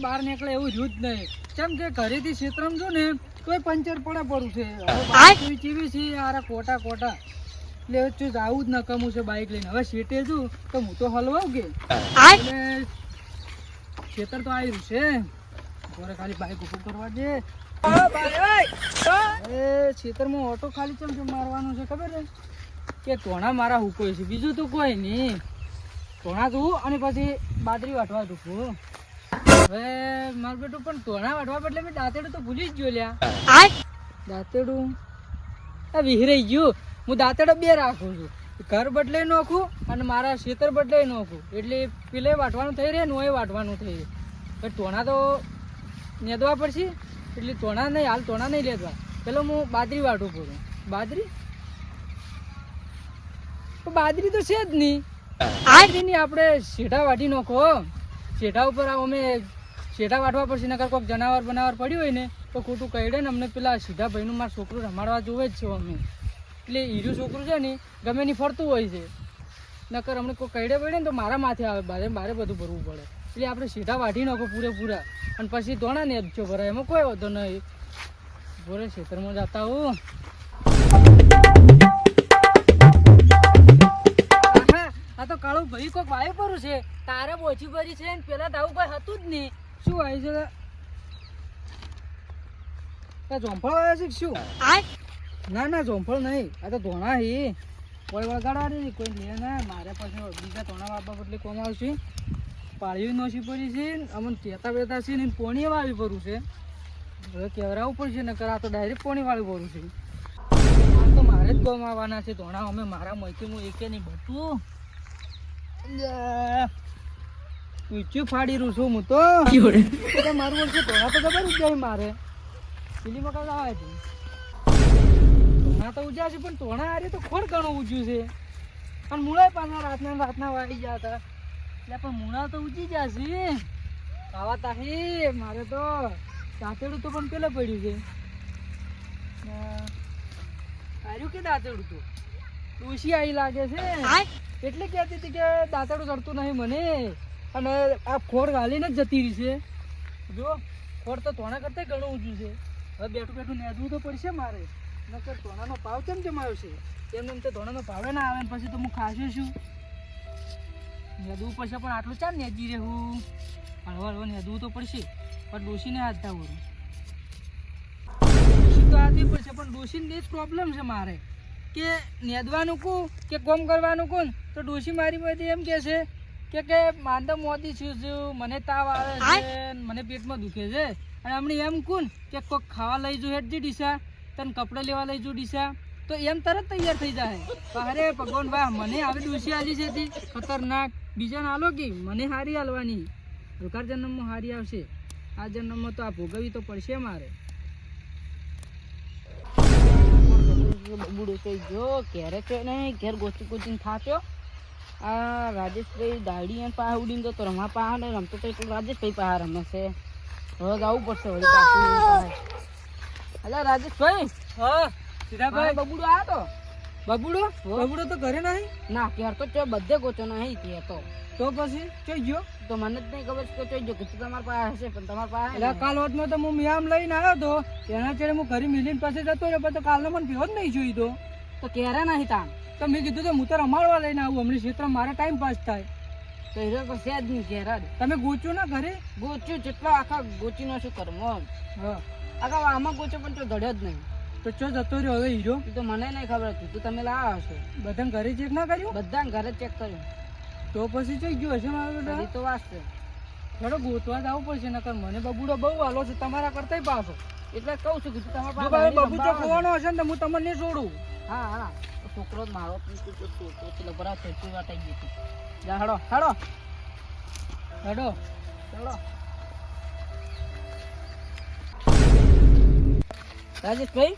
બહાર નીકળે એવું રહ્યું જ નહીં. કેમ કે ઘરેથી ક્ષેત્રમાં જો ને તોય પંચર પડવું છે. ચીવી છે આરા કોટા કોટા એટલે જાવું જ નકામું છે બાઈક લઈને. હવે સીટે છું તો હું તો હલવાઉં કે એટલે ખેતર તો આવ્યું છે. ખાલી બાઈક ઉભું કરવા દે. ખેતરમાં ઓટો ખાલી ચમ મારવાનું છે ખબર છે કે ટોણા મારા હુકોય છે, બીજું તો કોઈ નહીં. ટોણા તું અને પછી બાજરી વાટવા દુખું. હવે મારું બેટું પણ ટોણા વાટવા બદલે મેં દાંતેડું તો ભૂલી જ ગયો લ્યા. દાંતેડું વિહરાઈ ગયું. હું દાંતેડો બે રાખું છું, ઘર બદલે નાખું અને મારા ખેતર બદલે નાખું. એટલે પેલે વાટવાનું થઈ રહે ને વાટવાનું થઈ રહે. ટોણા તો નેદવા પડશે એટલે ટોણા નહીં, હાલ ટોણા નહીં લેવા. પેલો હું બાજરી વાટું પડું. બાજરી તો છે જ નહીં. બાજરીની આપણે શેઢા વાટી નાખો. શેઢા ઉપર અમે શેઢા વાટવા પડશે, નકર કોઈક જનાવર બનાવર પડ્યું હોય ને તો ખોટું કહીડે ને. અમને પેલા સીધા ભાઈનું મારું છોકરું રમાડવા જોવે જ છે અમે. એટલે હીરું છોકરું છે ને ગમે ની ફરતું હોય છે, નકર અમને કોઈ કહીડે પડે ને તો મારા માથે આવે. મારે બધું ભરવું પડે. એટલે આપણે સીધા વાટી નાખો પૂરેપૂરા અને પછી ધોણા ને જ ભરાય. એમાં કોઈ વાંધો નહીં. બોરે ખેતરમાં જતા હું. આ તો કાળું ભાઈ કોઈક વાયુ પરું છે. તારે ઓછી ભરી છે ને પેલા તો આવું કોઈ હતું જ નહીં. શું આવ્યું છે? જોંફળ આવ્યા છે શું? ના જોંફળ નહીં, આ તો ધોણા હી. કોઈ વગાડવા નહીં, કોઈ લે ના. મારે પછી બીજા ધોણા વાપવા બદલે કોમ આવશે. પાળીઓ નોસી પડી છે, અમને ચેતા બેતા છે ને પોણી વાળી ભરવું છે. હવે કેવરાવું પડશે નકર આ તો ડાયરેક્ટ પોણી વાળી ભરવું છે. આ તો મારે જ કોમ આવવાના છે ધોણા. અમે મારા મહીથી હું એકે નહીં બટું ઊંચું ફાડી રહ્યું છું હું તો. મારું વર્ષે ધોણા તો ખબર જ જાય મારે. પેલી મકાન આવે છે ધોણા તો ઉજ્યા છે, પણ ધોણા આરે તો ખોડ ઘણું ઊંચું છે. અને મૂળાય પાછા રાતના વાળી ગયા હતા. એટલે પણ મૂળા તો ઊંચી જશે. આવા તાહી મારે તો દાંતેડું તો પણ પેલા પડ્યું છે. આવ્યું કે દાંતેડું તો ડોશી આવી લાગે છે. એટલે કહેતી હતી કે દાંતેડું ચડતું નહીં મને. અને આ ખોડ ગાલીને જ જતી રહી છે. જો ખોડ તો ધોણા કરતા ઘણું ઊંચું છે. હવે બેઠું નેદવું તો પડશે મારે. નકર ધોણાનો ભાવ કેમ જમાયો છે? એમ તો ધોણાનો ભાવ ના આવે ને પછી તો હું ખાશું શું? નેદવું પડશે, પણ આટલું ચાલ નેદી રહેવું. હળવા નેદવું તો પડશે, પણ ડોશીને હાથ ધાવું. ડોશી તો હાથવી પડશે, પણ ડોશીને જ પ્રોબ્લેમ છે મારે કે નેદવાનું કહું કે કોમ કરવાનું કહું તો ડોશી મારી બધી એમ કહે છે કે માંદા મોતી છું, મને તાવ આવે છે, મને પેટમાં દુખે છે. અને હમણાં એમ કહું કે કોઈક ખાવા લઈ જો હેઠજી ડીસા, તને કપડાં લેવા લઈ જો ડીસા, તો એમ તરત તૈયાર થઈ જાય. અરે ભગવાન ભાઈ, મને આવી ડોશી આલી છે ખતરનાક. બીજાને હાલો કે મને હારી હાલવાની. હલકાર જન્મમાં હારી આવશે, આ જન્મમાં તો આ ભોગવવી તો પડશે મારે. બબુડો તો જો ઘેરે છે નહીં, ઘેર ગોચીને થાચ્યો. આ રાજેશભાઈ દાડી અને પાહા ઉડીને જતો રમા પાહા ને રમતો તો એટલું રાજેશભાઈ પાહા રમે છે. હવે જવું પડશે વળી પાછું. અલા રાજેશભાઈ. હા સીધાભાઈ. બબુડો આવ્યો તો? બબુડો તો ઘરે નહીં. ના ઘેર તો ચો બધે ગોચો નહીં તે તો પછી ચોઈ ગયો તો મને જ નહીં ખબર કે ચોઈ ગયો. કીધું તમારા પાસે હશે, પણ તમારા પાસે એટલે કાલ હોતમાં તો હું મિયામ લઈને આવ્યો હતો. એના ચેડે હું ઘરે મિલીને પાસે જતો રહ્યો, પણ તો કાલનો મને ભેવો જ નહીં જોઈ તો ક્યારે નહીં તાણ. તો મેં કીધું તો હું તો રમાડવા લઈને આવું. હમણાં ક્ષેત્રમાં મારે ટાઈમ પાસ થાય. તો એ તો છે જ નહીં ઘેર જ. તમે ગોચ્યું ના ઘરે? ગોચ્યું જેટલા આખા ગોચીનો શું કરવો. હા આખા આમાં ગોચ્યો પણ તો ધડ્યો જ નહીં. તો ચો જતો રહ્યો હવે હીરો? એ તો મને નહીં ખબર હતી, તું તમે લાવ્યા હશો. બધા ઘરે ચેક ના કર્યું? બધા ઘરે ચેક કર્યું. તો પછી ચઈ ગયો હશે મારો બેટા? તો વાંચશે. થોડો ગોતવા જવું પડશે, નકર મને બબુડો બહુ હાલો છે તમારા કરતા પાછો. એટલે કહું છું કે તમારા પાસે બબુચો ખોવાનો હશે ને તો હું તમને નહીં છોડું. હા છોકરો જ મારો બરાબર થઈ વાટાઈ ગયું. જા હડો ચલો રાજેશભાઈ.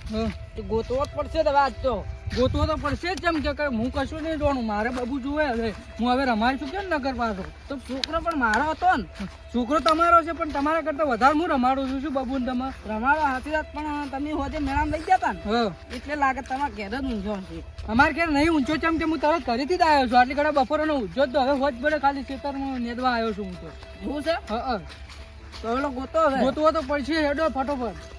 ગોતવો જ પડશે તો આજ તો ગોતવો તો પડશે જ, જેમ કે હું કશું નહીં જોવાનું, મારે બબુ જોવે. હવે હું હવે રમાય છું કેમ નગર પાછો? તો છોકરો પણ મારો હતો ને. છોકરો તમારો છે પણ તમારા કરતા વધારે હું રમાડું છું. શું બબુ ને તમે? રમાડો હાથી રાત, પણ તમે હોજે મેળામાં લઈ ગયા હતા ને, હા, એટલે લાગે તમારે ઘેર જ ઊંઝો હશે. અમારે ઘેર નહીં ઊંચો ચમ કે હું તરત ઘરેથી જ આવ્યો છું. આટલી ઘડા બપોરનો ઊંચો જ તો હવે હોજ પડે, ખાલી ખેતરમાં નેદવા આવ્યો છું હું તો. એવું છે? હા, તો એલો ગોતો હવે. ગોતવો તો પડશે. હેડો ફટોફટ.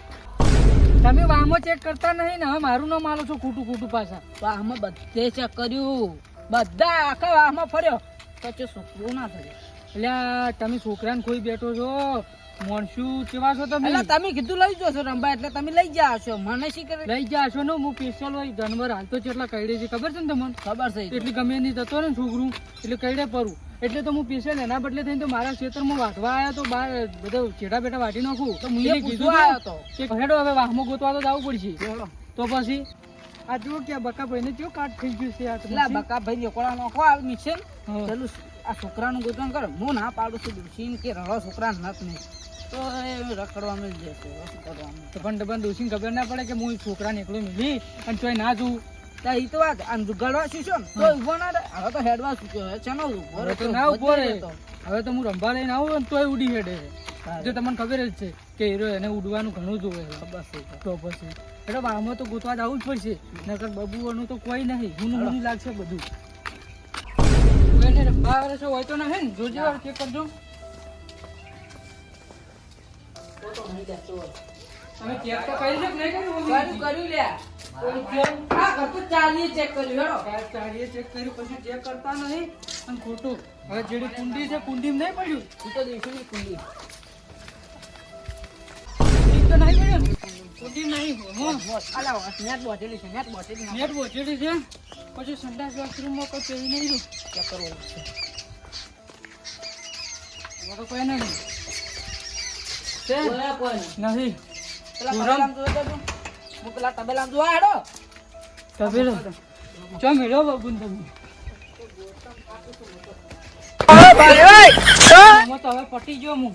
તમે વામો ચેક કરતા નહીં ને, હવે મારું નામ આલો છો ખોટું ખોટું પાછા. આમાં બધે ચેક કર્યું, બધા આખા આમાં ફર્યો, પછી છોકરું ના થયું. એટલે તમે છોકરાને કોઈ બેઠો છો, મોણસું કેવા છો તમે? એટલે તમે કીધું લઈ જશો રંબા, એટલે તમે લઈ જા છો. મને શી કરે લઈ જાશો ને? હું સ્પેશિયલ હોય જાનવર હાલ તો કેટલા કઈડે છે ખબર છે ને તમને? ખબર છે. એટલે ગમે નહીં થતો ને છોકરું, એટલે કઈડે પરું. એટલે તો હું સ્પેશિયલ એના બદલે થઈને તો મારા ખેતરમાં વાટવા આવ્યા તો બહાર બધા ચેડા બેટા વાટી નાખું. તો હું કીધું આવ્યો તો કે હેડો હવે વાહમાં ગોતવા તો જવું પડશે. તો પછી આ જુઓ કે બકા ભાઈ ને કેવું કાટ થઈ ગયું છે. એટલે બકા ભાઈ નીકોળા નાખો આ મિશન. ચાલુ આ છોકરાનું ગોતવાનું કરો. હું ના પાડું છું દુશીન કે રડો છોકરા નત નહીં, તો એ રખડવા મળી જશે. શું કરવાનું? તો પણ દોશીને ખબર ના પડે કે હું છોકરાને એકલો મિલી અને તોય ના જોઉં. એ તો વાત આમ ગળવા શીશો ને તો ઉભો ના રહે. હવે તો હેડવા શીખ્યો ચનો ઉભો હવે તો ના ઉભો રહે. હવે તો હું રંભા લઈને આવું ને તોય ઉડી હેડે. જો તમને ખબર જ છે કે હીરો એને ઉડવાનું ઘણું જોવે. બસ તો પછી એટલે આમાં તો ગોતવા જવું જ પડશે, નકર બબુઓનું તો કોઈ નહીં. હું લાગશે બધું. રંભા છો હોય તો નહીં ને? જોજે વાર ચેક કરજો. તમે ચેક તો કરી છે કે નહીં કર્યું? કર્યું લ્યા. હા કરતું ચાલીએ ચેક કર્યું. હેડો ચાલીએ ચેક કર્યું પછી ચેક કરતા નહીં. અને ખોટું હવે જેડી કુંડી છે કુંડી નહીં પડ્યું. ઈ તો દેખી કુંડી તો નહીં પડ્યું ને? કુંડી નહીં. અલા નેટ બોટેલી છે. નેટ બોટેલી નેટ બોચેડી છે. પછી સંડાસ બાથરૂમમાં કોઈ પહેરી નહીં રહ્યું. ચેક કરવું છે. હવે તો કોઈ નહીં કોઈ નહીં. પેલા તબેલામાં જોઈ દેજો. હું પેલા તબેલામાં જોવા હેડો. તબેલો ચો મેળો બાબુ તમે. આમાં તો હવે પટી ગયો હું.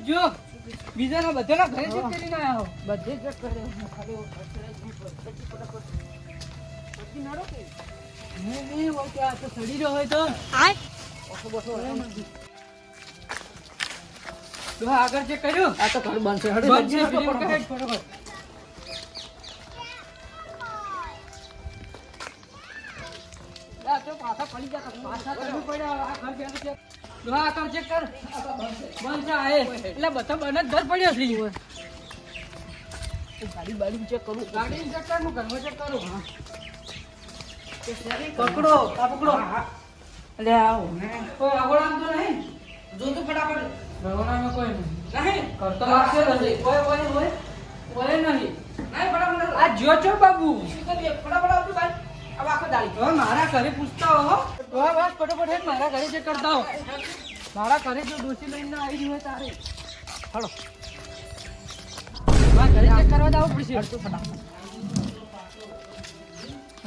જો બીજાના બધાના ઘરે ચેક કરીને આવ્યા. બધે ચેક કર્યો. ખાલી પછી નાડો કે નહીં હોય કે આ તો સડી રહ્યો હોય તો આગળ ચેક કર્યું. આ તો ઘર બંધ છે. બંધ છે. બરોબર. પાછા પડી જતા. પાછા કરવું પડે. આ ઘર પેલું ચેક. આ ઘર ચેક કર. બંધ છે. આ એટલે બધા બંધ જ ઘર પડ્યો છે. ગાડી બાડી ચેક કરું. ગાડી ચેક કર. હું ઘરમાં ચેક કરું. હા પકડો. આ પકડો. એટલે આવો કોઈ આગળ તો નહીં. જોજો ફટાફટ. રવાનામાં કોઈ નહીં. નહીં કરતો લાગશે નથી. કોઈ કોઈ હોય કોઈ નહીં. નહીં ફટાફટ. આ જો છો બાબુ. શું કરીએ? ફટાફટ આવજો ભાઈ. હવે આખો દાડી હવે મારા ઘરે પૂછતા હો. હવે બસ ફટોફટ હેડ મારા ઘરે ચેક કરતા હો. મારા ઘરે જો ડોસી લઈને આવી રહી હોય તારે હલો મારા ઘરે ચેક કરવા જવું પડશે.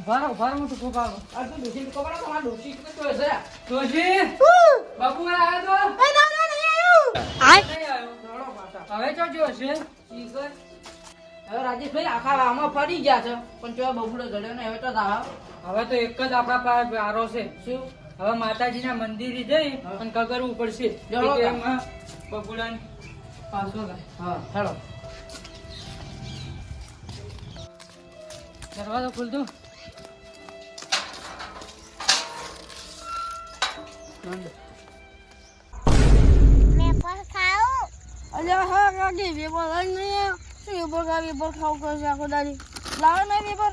ઉભા રહો હું તો ખૂબ આવો. આ તો ડોશી કોબડા તમારા ડોશી તો છે. ડોસી બાપુ આવ્યા તો નહીં આવ્યો. હવે તો જો છે શીખર. હવે રાજેશભાઈ આખા આમાં ફરી ગયા છે, પણ જો બબુડો જડ્યો ને હવે તો દાવા. હવે તો એક જ આપણા પાસે આરો છે. શું? હવે માતાજીના મંદિરે જઈ અને કગરવું પડશે. જળો કે એમાં બબુડાને પાછો લાય. હા હેડો. દરવાજો ખોલ દો. અલ્યા હા કાકી વેપર લઈ નહીં શું વેપર ખાવું કરે છે આખો દાડી લાવે નહીં વેપર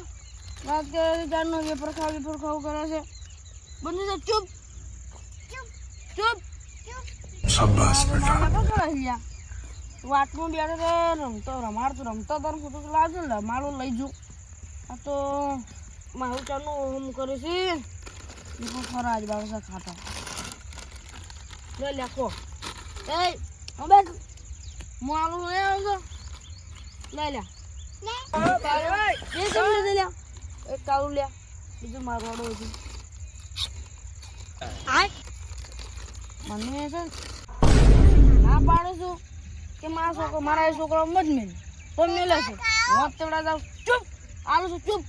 વાત કરે ચારનો વેપર ખાવું કરે છે બંધ છે ચૂપ ચૂપ શાબાશ બેટા વાટમાં બેઠો રમતો તાર ફોટો તો લાવજો ને મારું લઈ જઉં. આ તો મારું ચારનું હોમ કરે છે ખરા જ બાબા ખાતા લઈ લેખો એ હવે મારું લઈ આવજો લઈ લે એક કાળું લે બીજું મારવાડો હતું મને છે ના પાડું છું કે મારા છોકરો મારા એ છોકરો મત મેલ તો મેલે છે વોટ તેડા જાવ ચૂપ આલું છું ચૂપ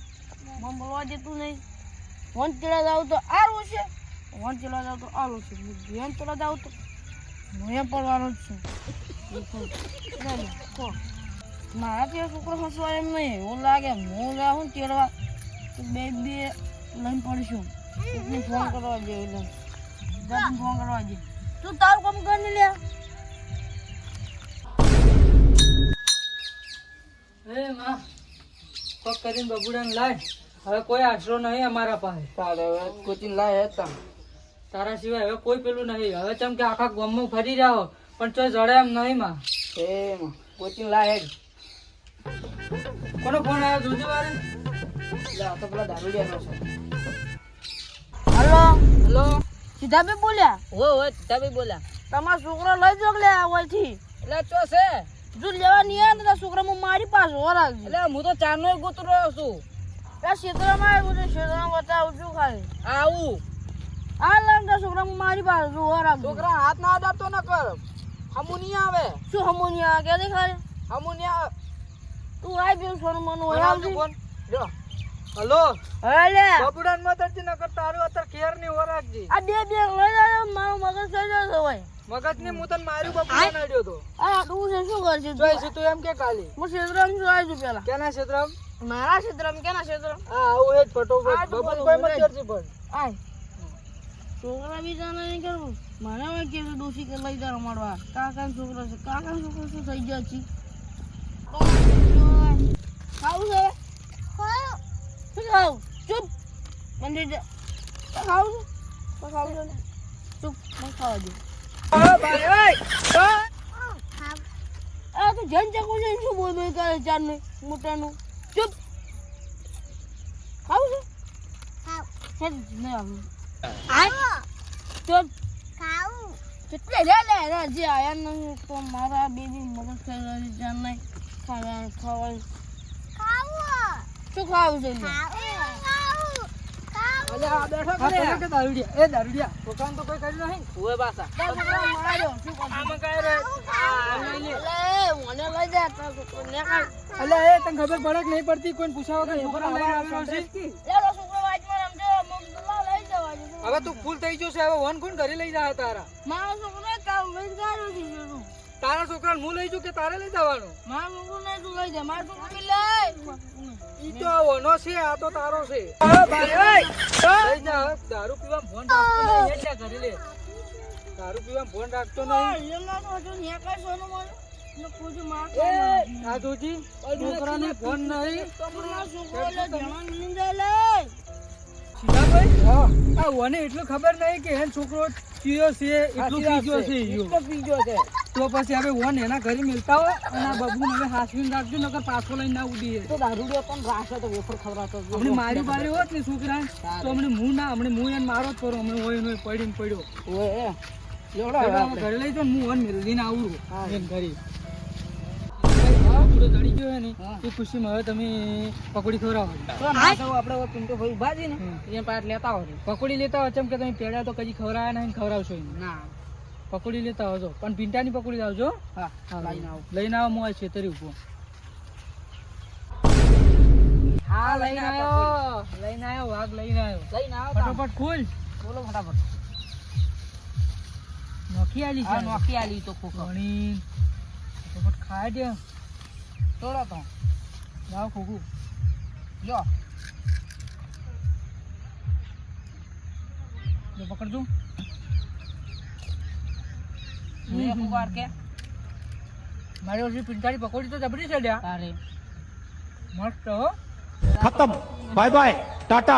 મને બોલવા જેતું નહીં વોટ તેડા જાવ તો આરું છે વોટ તેડા જાવ તો આલું છે ધ્યાન તેડા જાવ તો હું પડવાનો જ છું મારા ત્યાં છોકરો હસવા એમ નહીં એવું લાગે હું લાવું તેડવા બે લઈને પડીશું એટલે ફોન કરવા જોઈએ ફોન કરવા જોઈએ તું તારું કામ કરી લે એ માં પગ કરીને બબુડાને લાય હવે કોઈ આશરો નહીં અમારા પાસે તારે હવે કોચિંગ લાય હતા તારા સિવાય હવે કોઈ પેલું નહીં હવે ચમ કે આખા ગામમાં ફરી રહ્યો પણ તો જડે એમ નહીં માં એમ કોચિંગ લાય જ કોનો ફોન આવ્યો જોજો વારે લા તો પેલા દારૂડિયાનો છે હલો હેલો સીધા બી બોલ્યા હો તમે બોલ્યા તમારો છોકરો લઈ જો લે આવવાથી એટલે ચો છે જો લેવા નહીં આવે તો છોકરા હું મારી પાસે વરાગજી એટલે હું તો ચારનો ગોતરો છું આ ક્ષેત્રમાં આવ્યું છે ક્ષેત્રમાં બતાવું છું ખાલી આવું આ લાગતા છોકરા હું મારી પાસે છું વરાગ છોકરા હાથ ના અડાડતો ન કર હમુ નહીં આવે શું હમોનિયા કે દે ખાલી હમુ નહીં આવે તું આઈ ગયો સોનું મનું આવજો વરાગજી ફોન જો હલો હલે બબુડાન મતરજી ન કર તારું અત્યારે કેર ની વરાગજી આ બે લઈ જાય મારો મગજ થઈ જશે ભાઈ મગજ ને હું તને માર્યું બબુડાન આડ્યો તો આ તું છે શું કરશે જોઈ છે તું એમ કે કાલી હું ક્ષેત્રમાં શું આવી છું પેલા કેના ક્ષેત્રમ મારા ક્ષેત્રમાં કેના ક્ષેત્રમાં હા આવું હેજ ફટોફટ આ તો બબુન બોલો, કોઈ મત બોલો. કરજી પણ આય છોકરા બી જાણે નહીં કરવું મને હવે કે દોષી કે લઈ જા રમાડવા કાકા છોકરો છે કાકા છોકરો શું થઈ ગયો છે ખાવું છે શું ખાવું ચૂપ મંદિર જા ખાવું છે તો ખાવું છે ને ચૂપ મને ખાવા દે આ તો જન ચકું છે શું બોલ બોલ કરે ચારનું મોટાનું ચૂપ ખાવું છે હે નહીં આવું ચૂપ કેટલે લે જે આયા નહીં તો મારા બેબી મદદ થઈ રહી જાન નહીં ખાવા શું ખાવું છે અલે આ બેઠો હા કરે પેલા કે દારૂડિયા એ દારૂડિયા પોતાનું તો કોઈ કર્યું નહીં ઓય બાસા માર્યો શું કરું આમાં કાય રે આ લઈ લે મને લઈ જા તારો છોકરો ને કાઢ એટલે એ તને ખબર પડે કે નહીં પડતી કોઈ પૂછાવા કે છોકરા લઈને આવ્યો છે લેલો છોકરો વાજમાં રમજો મગદુલ્લા લઈ જવા દે હવે તું ફૂલ થઈ ગયો છે હવે વન કોણ ઘરે લઈ જાય તારા મારો છોકરો કામ લઈ ગાડ્યો છે તું તારા છોકરાને હું લઈ જઉં કે તારે લઈ જવાનું મારો છોકરો ને તું લઈ જા મારો છોકરો બી લઈ ઈ તો વનો છે આ તો તારો છે લઈ જા દારૂ પીવા ફોન રાખતો નહીં એટલે ઘરે લે દારૂ પીવા ફોન રાખતો નહીં એમના તો હજુ નેકા સોનું મને ને પૂછ માર એ સાધુજી છોકરાને ફોન નહીં મારો છોકરો લે જવાન નિંદા લે સીધાભાઈ આ વને એટલું ખબર નહીં કે એન છોકરો પીયો છે એટલું પીજો છે ઈયો. તો પીજો છે તો પછી હવે વન એના ઘરે મિલતા હોય અને આ બબુને હવે હાસવીને રાખજો નકર પાછો લઈને ના ઉડીએ તો દારૂડિયો પણ રાખે તો વેફર ખવડાવતો જ. હમણે મારી બારી હોત ને છોકરા તો હમણે હું એને મારો જ કરો હમણે હોય ને પડીને પડ્યો ઓય એ લેવડો હવે હવે આમાં ઘરે લઈ જાઓ ને હું વન મિલવીને આવું હા. એમ ઘરે પૂરો ચડી ગયો હે ને હા. એ ખુશીમાં હવે તમે પકોડી ખવડાવો તો ના કહું આપણે હવે પિન્ટુ ભાઈ ઉભા છે ને એ પાટ લેતા હોય પકોડી લેતા હોય ચમ કે તમે પેડા તો કદી ખવડાવ્યા નહીં ને ખવડાવશો ય નહીં. ના પકોડી લેતા આવજો પણ પિંટાની પકોડી લાવજો હા હા, લઈને આવું લઈને આવો મોય છેતરી ઉભો હા લઈને આવ્યો વાઘ લઈને આવ્યો લઈને આવો તાણ. ફટોફટ ખોલ બોલો ફટાફટ નોખી આલી હા છે નોખી આલી તો ખોખો ઘણી ફટોફટ ખાઈ દે તોડો તો લાવ ખોખું જો જો પકડજો એ ખોખો કે મારી ઓછી પિંટાળી પકોડી તો જબરી છે લ્યા તારે મસ્ત હો खत्म बाय बाय टाटा